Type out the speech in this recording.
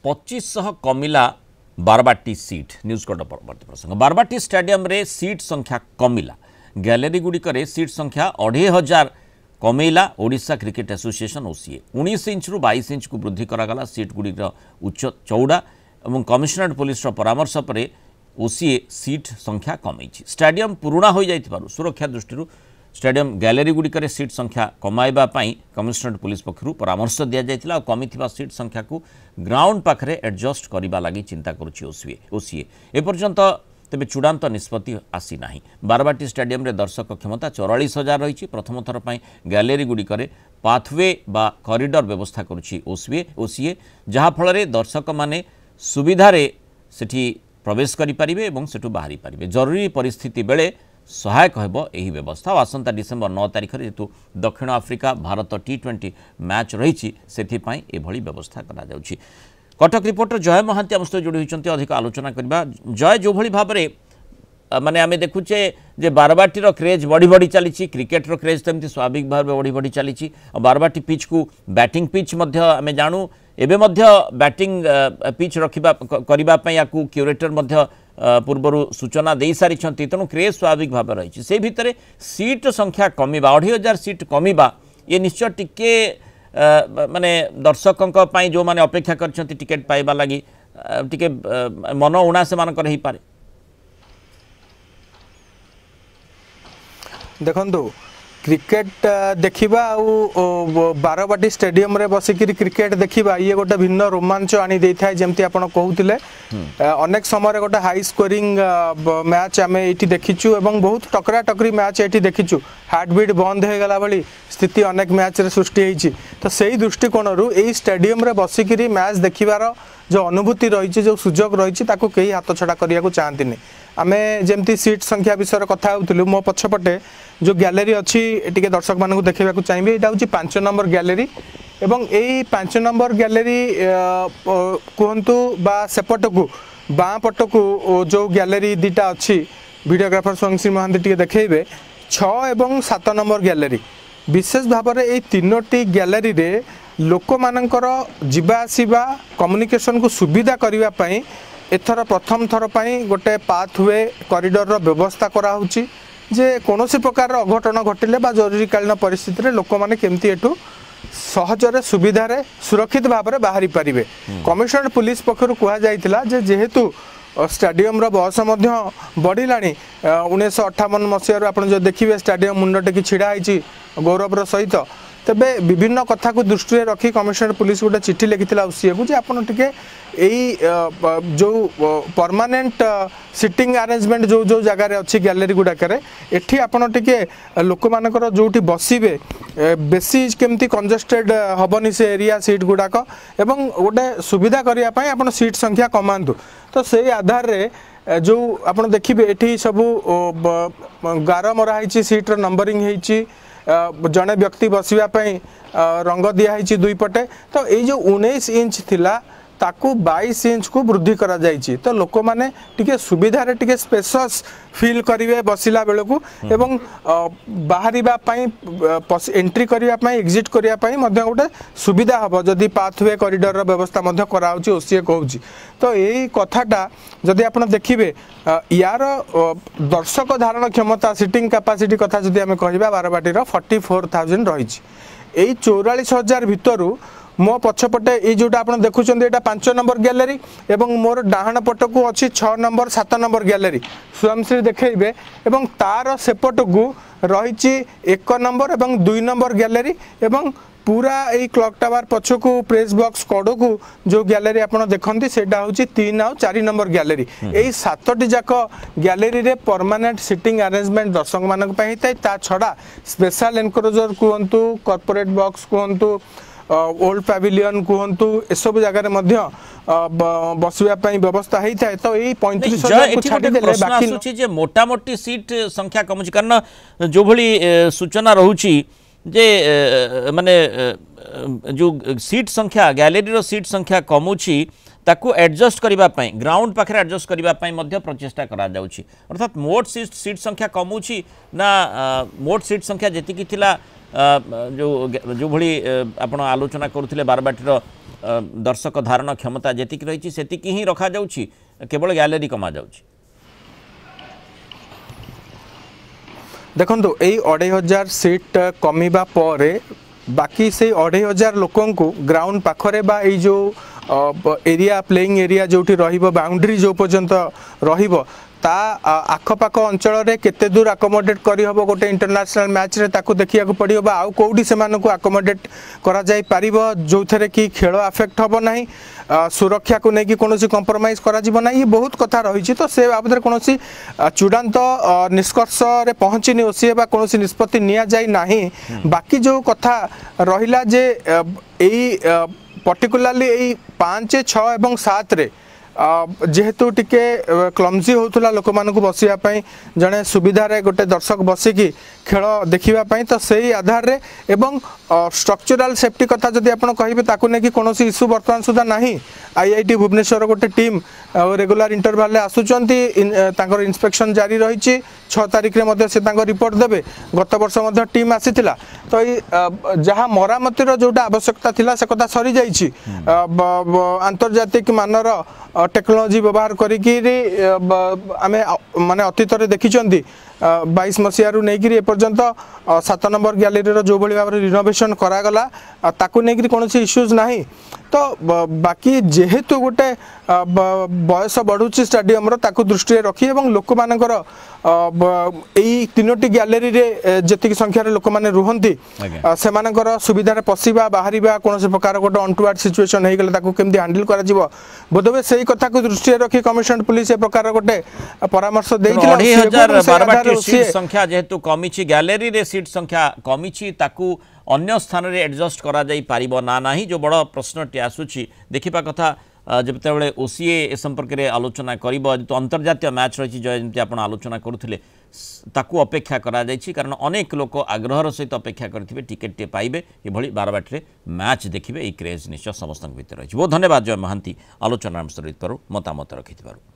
2500 कमिला Barbati seat news code परवर्ती प्रसंग Barbati stadium रे सीट संख्या कमिला गैलेरी गुड़िक सीट संख्या 2500 कमेला Odisha Cricket Association OCA 19 inch रु 22 इंच को वृद्धि करागला सीट गुड़िक उच्च चौड़ा और कमिशनरेट पुलिस परामर्श पर ओसीए सीट संख्या कमई स्टेडियम पुराणा हो जाइथिबारु सुरक्षा दृष्टि स्टेडियम गैलेरी गुड़िक सीट संख्या कमाइबा पई कमिशनरेट पुलिस पक्षरु परामर्श दिया जाइथिला और कमिथिबा सीट संख्या को ग्राउंड पाखरे एडजस्ट करबा लागि चिंता करुछि ओसीए ए पर्यंत तेज चूड़ांत निष्पत्ति आसी ना बारबाटी स्टेडियम रे दर्शक क्षमता 44,000 रही प्रथम थर पर गैलेरी गुड़िक पाथवे बा कॉरिडोर व्यवस्था करुछि ओसीए जहाँफल दर्शक माने सुविधारे सेठी प्रवेश करें और सेठू बाहरी पारे जरूरी परिस्थिति बेले सहायक होबो एही व्यवस्था आसंता डिसेम्बर 9 तारिख जेतु दक्षिण आफ्रिका भारत T20 मैच रही से व्यवस्था करा जाउछि। कटक रिपोर्टर जय महांती आम सहित जोड़ी होती अधिक आलोचना करबा। जय जो भली भाव माने आमे देखुचे जे बारबाटी क्रेज बढ़ी बढ़ी चली क्रिकेट क्रेज तो एमती स्वाभाविक भाव बढ़ी बढ़ी चली बारबाटी पिच को बैटिंग पिच आमे जानू एबे बैटिंग पिच रखा करने या क्यूरेटर पूर्वर सूचना दे सारी तेणु क्रेज स्वाभाविक भाव रही से भितर सीट संख्या कमिबा 25,000 सीट कमिबा ये निश्चय टिके माने दर्शकों जो माने अपेक्षा कर टिकेट पाइबा लगी टिके मन उणा से मानकर हो पारे। देखो क्रिकेट देखा बारबाटी स्टेडियम रे बसिक क्रिकेट देखा ये गोटे भिन्न रोमांच आनी दे था जमती आप कहते अनेक समय गोटे हाई स्कोरिंग मैच आम ये देखीचु एवं बहुत टकरा टकरी मैच ये देखीचु हार्ट बीट बंद हो गला भली स्थिति अनेक मैच रे सृष्टि होती तो सही दृष्टिकोण यही स्टेडियम रे बसिक मैच देखिबार जो अनुभूति रही जो सुजोग रही कई हाथ छड़ा करने को चाहती आमे जमती सीट संख्या विषय कथा होलु मो पछपटे जो गैलेरी अच्छी टी दर्शक मानक देखा चाहिए यहाँ हूँ 5 नंबर गैलेरी एवं यही 5 नंबर गैलेरी कहतु बा सेपट को बाँ पट को जो गैलेरी दीटा अच्छी वीडियोग्राफर स्वयंश्री महांती टी देखेबे 6 एवं 7 नंबर गैलेरी विशेष भाव में यही 3टी गैलेरी रे लोक मानकर जिबा आसिबा कम्युनिकेशन को सुविधा करने एथर प्रथम थर पर गोटे पाथवे कॉरिडोर व्यवस्था कराऊँच जे कौन प्रकार अघटन घटिले बा जरूरीकालीन परिस्थिति रे लोक माने केमती एठू सहजरे सुविधारे सुरक्षित भाव में बाहरी पारे। कमिशनरेट पुलिस पक्षर कहुला जेहेतु स्टेडियम बयस बढ़ला 1958 मसीह आप जो देखिए स्टेडियम मुंड टेकी छिड़ा गौरवर सहित तेबे विभिन्न कथा को दृष्टि रखी कमिशनरेट पुलिस गोटे चिठी लिखिला ओसीए को आपन टिके यही जो परमानेंट सिटिंग अरेंजमेंट जो जो जगार अच्छी गैलेरी गुड़ाकर एठी आपन टिके लोक मानकर जोठी बसिबे बेसी केमती कंजेस्टेड हबनी से एरिया सीट गुड़ाक एवं गोटे सुविधा करने पई आपन सीट संख्या कमांतु तो से आधार रे जो आपन देखिबे एठी सबु गार मरा हिची सीट नंबरिंग हिची जड़े व्यक्ति बसवाई रंग दिखाई दुई पटे तो ये जो 19 इंच थिला ताकू 22 इंच को वृद्धि करा जाइछि तो लोक माने टिके सुविधारे टिके स्पेसस फील करिवे बसिला बेलकू एवं बाहरिबा पई एंट्री करिया पई एग्जिट करिया पई मध्य गोटे सुविधा हबो जदि पाथवे कॉरिडोर रो व्यवस्था मध्य कराउछि ओसीए कहउछि तो यही कथाटा जदि आपण देखिबे यार दर्शक धारण क्षमता सीटिंग कैपेसिटी कथा जदि आमे कहिबा बारबाटी रो 44,000 रहिछि एई 44,000 भितरु मो पछपटे ये जोटा आप देखुं यहाँ 5 नंबर गैलेरी एवं मोर डाहाण पट को अच्छी 6 नंबर 7 नंबर गैलेरी स्वयंश्री देखेबे एवं तार सेपट को रही 1 नंबर एवं 2 नंबर गैलेरी एवं पूरा यही क्लॉक टावर पछकू प्रेस बॉक्स कड़ को जो गैलेरी आप देखते से हूँ 3 और 4 नंबर गैलेरी यही 7टी जाक गैलेरी रे परमानेंट सिटिंग अरेंजमेंट दर्शक मानक होता है ता छड़ा स्पेशल एनक्लोजर कहतु कॉर्पोरेट बॉक्स कहतु ओल्ड पैविलियन कहतु एसबू जगार बसवाई व्यवस्था होता है तो यही 35,000 मोटामोटी सीट संख्या कमुची कारण जो भली सूचना रोची जे माने जो सीट संख्या गैलेरी रो सीट संख्या कमुची ताकू एडजस्ट करने ग्राउंड पाखे एडजस्ट करने प्रचेषा करा जाउछि अर्थात मोट सीट संख्या कमुची ना मोट सीट संख्या जेतिकी थिला जो जो भली आपण आलोचना करुथिले बारबाटीर दर्शक धारण क्षमता जेतिक रही सेतिकी ही रखा जाउछि केवल गैलरी कमा जाउछि देखो यही 2500 सीट कमिबा परे बाकी से 2500 लोकन को ग्राउंड पाखरे बा ये जो एरिया प्लेइंग एरिया जोटी रहिबो बाउंड्री जो पर्यंत रहिबो ता आखपाख अंचल रे केते दूर अकोमोडेट करी हबो गोटे इंटरनेशनल मैच रे ताकू देखिया को पड़ियो बा आउ कोउडी सेमान को अकोमोडेट करा जाय पारिबो जो थरे कि खेल अफेक्ट हबो नाही सुरक्षा को लेकिन कौन कंप्रोमाइज करा जीवो ना ये बहुत कथा रही तो से बाबद कौन चूड़ांत निष्कर्ष रे पहुँचनी ओसीए बा कौन निष्पत्ति निया जाय नाही बाकी जो कथा रहिला जे एई पर्टिकुलाली एई 5, 6 एवं 7 रे जेहेतु टिके क्लमजी होतुला लोक मान को बसिया पई जने सुविधा रे गोटे दर्शक बसिकी खेल देखिबा पई तो सेही आधार रे एवं स्ट्रक्चरल सेफ्टी कथा जदि आपण कहिबे ताकू ने कि कोनोसी इशू वर्तमान सुधा नाही आईआईटी भुवनेश्वर गोटे टीम रेगुलर इंटरवल रे आसुचंती तांकर इंस्पेक्शन जारी रहिछि 6 तारिख रे मध्ये से तांकर रिपोर्ट देबे गत वर्ष मध्ये टीम आसीथिला तो जहाँ मरामतिर जोटा आवश्यकता थिला से कथा सरी जाइछि अंतर्जातिक मानर टेक्नोलोजी व्यवहार करिकी आमे माने अतीत रे देखिचंती 22 मसीहारू नहीं एपर्यंत 7 नंबर गैलरी जो भाई भाव रिनोवेशन करागला ताकू नहीं कौन इश्यूज नहीं तो बाकी जेहेतु गोटे बयस बढ़ुची स्टाडियम ताकू दृष्टि रखी लोक मानकर यही 3टी गैलरी रे जेतिक संख्यार लोक मैंने रुहंती से सुविधा पशिबा बाहर कौन प्रकार गोटे अनटुवर्ड सिचुएशन हो गले ताकू केमती हैंडल करा जिवो बोधवे सही कथा को दृष्टि रखी कमिशनरेट पुलिस ए प्रकार गोटे परामर्श देइथिला सीट संख्या जेहेतु कमी गैलरी रे सीट संख्या कमी ताकू अन्य स्थान रे एडजस्ट करा जाई पारिबो ना नाही जो बड़ प्रश्नटी आसुची देखिबा कथा जबते ओसीए ए संपर्क में आलोचना करिबो तो अंतर्जातीय मैच रही जमी आप आलोचना करुले ताकू अपेक्षा करा जायछि कारण अनेक लोक आग्रहर सहित अपेक्षा करथिबे टिकेट टे पाइबे एभली बारबाटी मैच देखिबे ए क्रेज निश्चय समस्त भीतर रही बहुत धन्यवाद जय महांती आलोचना मतामत रखिथिबारु।